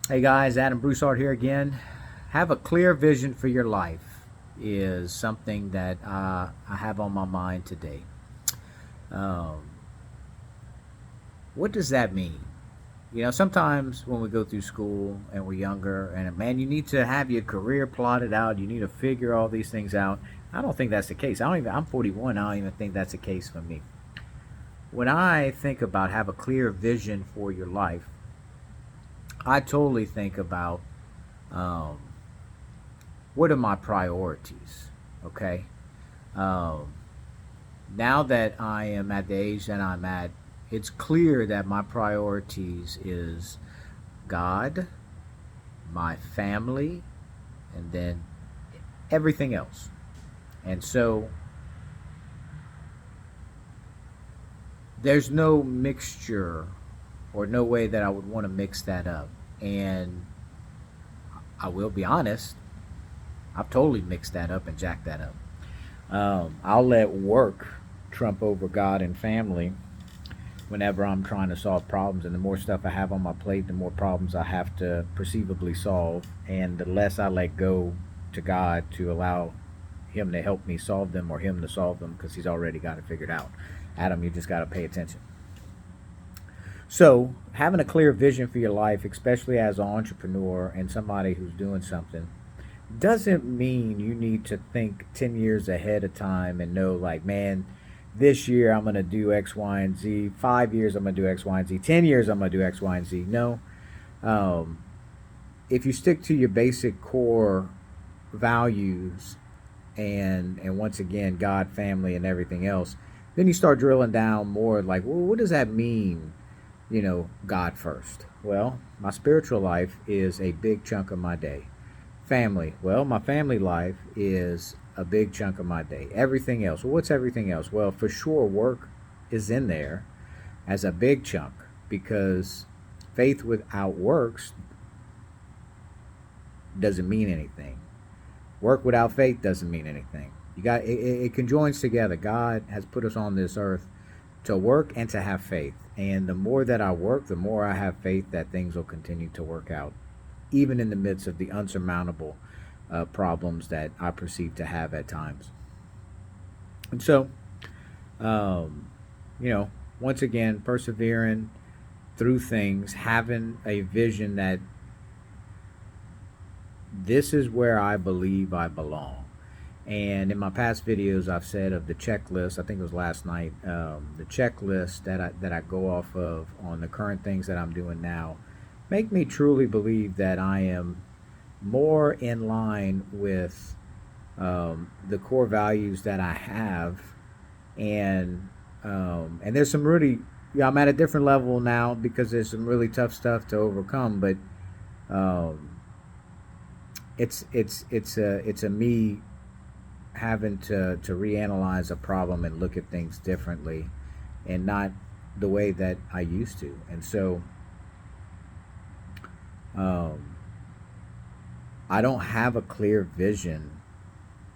Hey guys, Adam Broussard here again. Have a clear vision for your life is something that I have on my mind today. Um, what does that mean? Sometimes when we go through school and we're younger, and man, you need to have your career plotted out. You need to figure all these things out. I don't think that's the case. I don't even. I'm 41. I don't even think that's the case for me. When I think about have a clear vision for your life, I totally think about um, what are my priorities. Okay. Um, Now that I am at the age that I'm at, it's clear that my priorities is God, my family, and then everything else. And so there's no mixture or no way that I would want to mix that up. And I will be honest, I've totally mixed that up and jacked that up. I'll let work trump over God and family whenever I'm trying to solve problems. And the more stuff I have on my plate, the more problems I have to perceivably solve. And the less I let go to God to allow Him to help me solve them or Him to solve them because He's already got it figured out. Adam, you just got to pay attention. So, having a clear vision for your life, especially as an entrepreneur and somebody who's doing something, doesn't mean you need to think 10 years ahead of time and know, like, man, this year I'm going to do X, Y, and Z. 5 years I'm going to do X, Y, and Z. 10 years I'm going to do X, Y, and Z. No. Um, if you stick to your basic core values and once again, God, family, and everything else, then you start drilling down more like, well, what does that mean? God first. Well, my spiritual life is a big chunk of my day. Family. Well, my family life is a big chunk of my day. Everything else. Well, what's everything else? Well, for sure, work is in there as a big chunk because faith without works doesn't mean anything. Work without faith doesn't mean anything. It conjoins together. God has put us on this earth to work and to have faith. And the more that I work, the more I have faith that things will continue to work out, even in the midst of the unsurmountable problems that I perceive to have at times. And so, um, you know, once again, persevering through things, having a vision that this is where I believe I belong. And in my past videos, I've said of the checklist. I think it was last night. The checklist that I go off of on the current things that I'm doing now make me truly believe that I am more in line with the core values that I have, and there's some really, yeah, I'm at a different level now because there's some really tough stuff to overcome, but um, it's a me having to reanalyze a problem and look at things differently, and not the way that I used to, and so um, I don't have a clear vision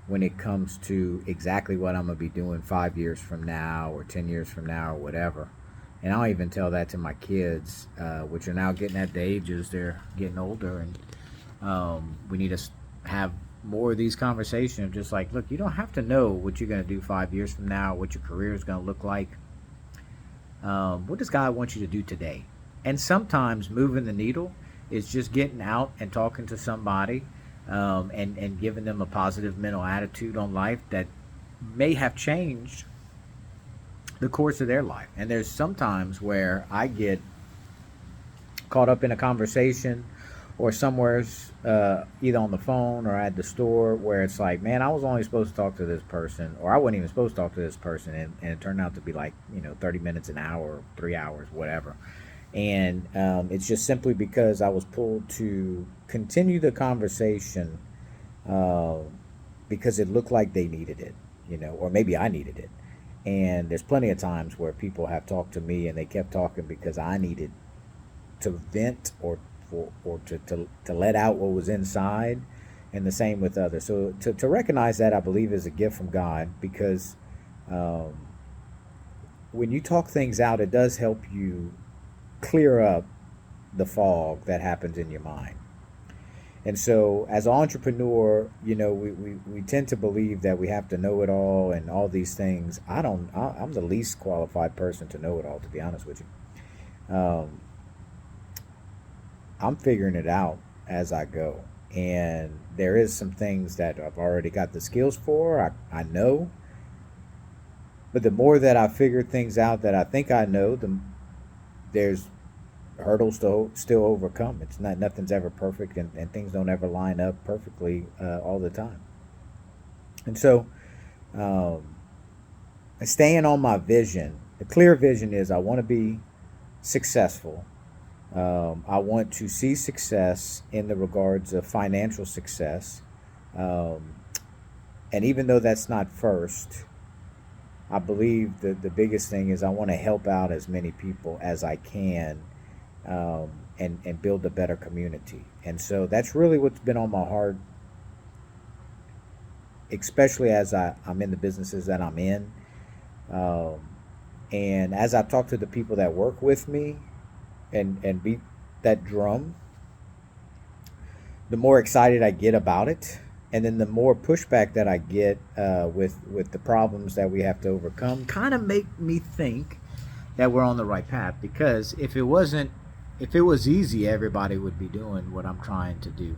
when it comes to exactly what I'm gonna be doing 5 years from now or 10 years from now or whatever. And I'll even tell that to my kids, which are now getting at the ages they're getting older, and we need to have more of these conversations. Just like, look, you don't have to know what you're gonna do 5 years from now, what your career is gonna look like. What does God want you to do today? And sometimes moving the needle is just getting out and talking to somebody, and giving them a positive mental attitude on life that may have changed the course of their life. And there's sometimes where I get caught up in a conversation or somewhere's, either on the phone or at the store, where it's like, man, I was only supposed to talk to this person, or I wasn't even supposed to talk to this person, and it turned out to be like, 30 minutes, an hour, 3 hours, whatever. And it's just simply because I was pulled to continue the conversation, uh, because it looked like they needed it, or maybe I needed it. And there's plenty of times where people have talked to me and they kept talking because I needed to vent, or to let out what was inside, and the same with others. So to recognize that, I believe, is a gift from God, because um, when you talk things out, it does help you clear up the fog that happens in your mind. And so, as an entrepreneur, we tend to believe that we have to know it all and all these things. I'm the least qualified person to know it all, to be honest with you. I'm figuring it out as I go. And there is some things that I've already got the skills for, I know. But the more that I figure things out that I think I know, there's hurdles to still overcome. It's not Nothing's ever perfect, and things don't ever line up perfectly all the time. And so, um, staying on my vision, the clear vision is I want to be successful. I want to see success in the regards of financial success. Um, and even though that's not first, I believe that the biggest thing is I want to help out as many people as I can, and build a better community. And so that's really what's been on my heart, especially as I'm in the businesses that I'm in. Um, and as I talk to the people that work with me and beat that drum, the more excited I get about it. And then the more pushback that I get with the problems that we have to overcome, kind of make me think that we're on the right path. Because if it was easy, everybody would be doing what I'm trying to do.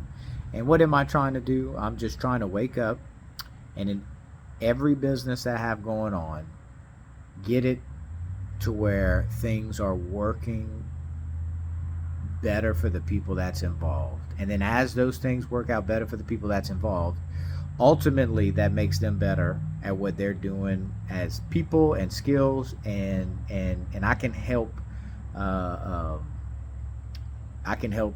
And what am I trying to do? I'm just trying to wake up and in every business that I have going on, get it to where things are working better for the people that's involved. And then as those things work out better for the people that's involved, ultimately that makes them better at what they're doing as people and skills, and I can help. I can help.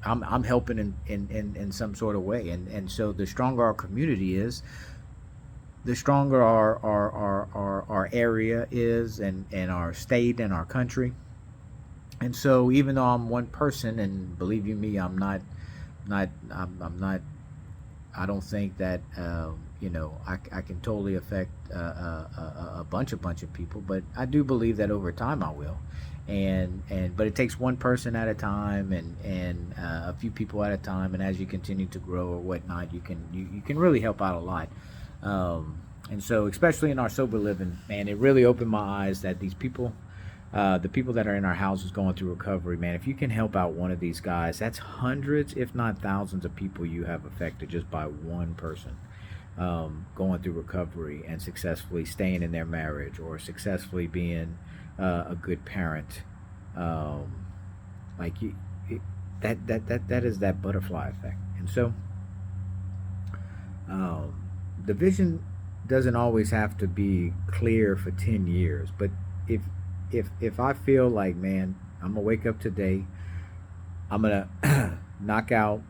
I'm helping in some sort of way, and so the stronger our community is, the stronger our area is, and our state and our country. And so, even though I'm one person, and believe you me, I'm not. I don't think that I can totally affect a bunch of people, but I do believe that over time I will. But it takes one person at a time, and a few people at a time, and as you continue to grow or whatnot, you can really help out a lot. And so, especially in our sober living, man, it really opened my eyes that these people, the people that are in our houses going through recovery, man, if you can help out one of these guys, that's hundreds, if not thousands of people you have affected just by one person going through recovery and successfully staying in their marriage or successfully being a good parent. Like you, that is that butterfly effect. And so, the vision doesn't always have to be clear for 10 years, but if if I feel like, man, I'm gonna wake up today, I'm gonna knock out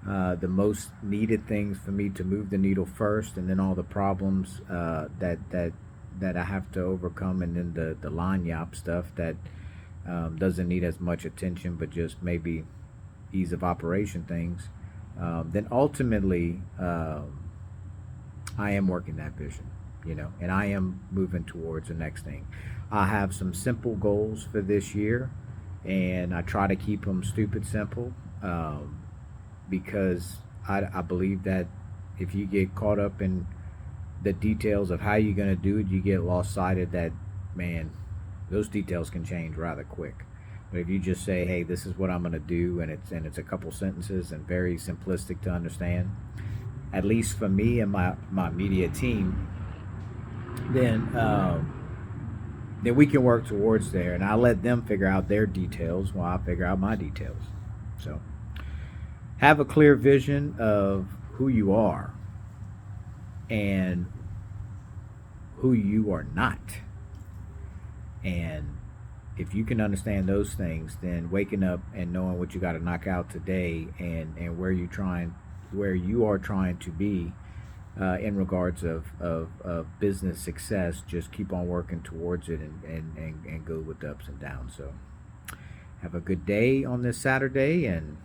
the most needed things for me to move the needle first, and then all the problems that I have to overcome, and then the lanyap stuff that doesn't need as much attention, but just maybe ease of operation things. Then ultimately, I am working that vision, and I am moving towards the next thing. I have some simple goals for this year, and I try to keep them stupid simple, because I believe that if you get caught up in the details of how you're going to do it, you get lost sighted that, man, those details can change rather quick. But if you just say, hey, this is what I'm going to do, and it's a couple sentences and very simplistic to understand, at least for me and my media team, then we can work towards there, and I'll let them figure out their details while I figure out my details. So have a clear vision of who you are and who you are not. And if you can understand those things, then waking up and knowing what you got to knock out today, and where you are trying to be in regards of business success, just keep on working towards it, and go with the ups and downs. So have a good day on this Saturday, and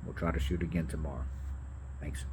we'll try to shoot again tomorrow. Thanks.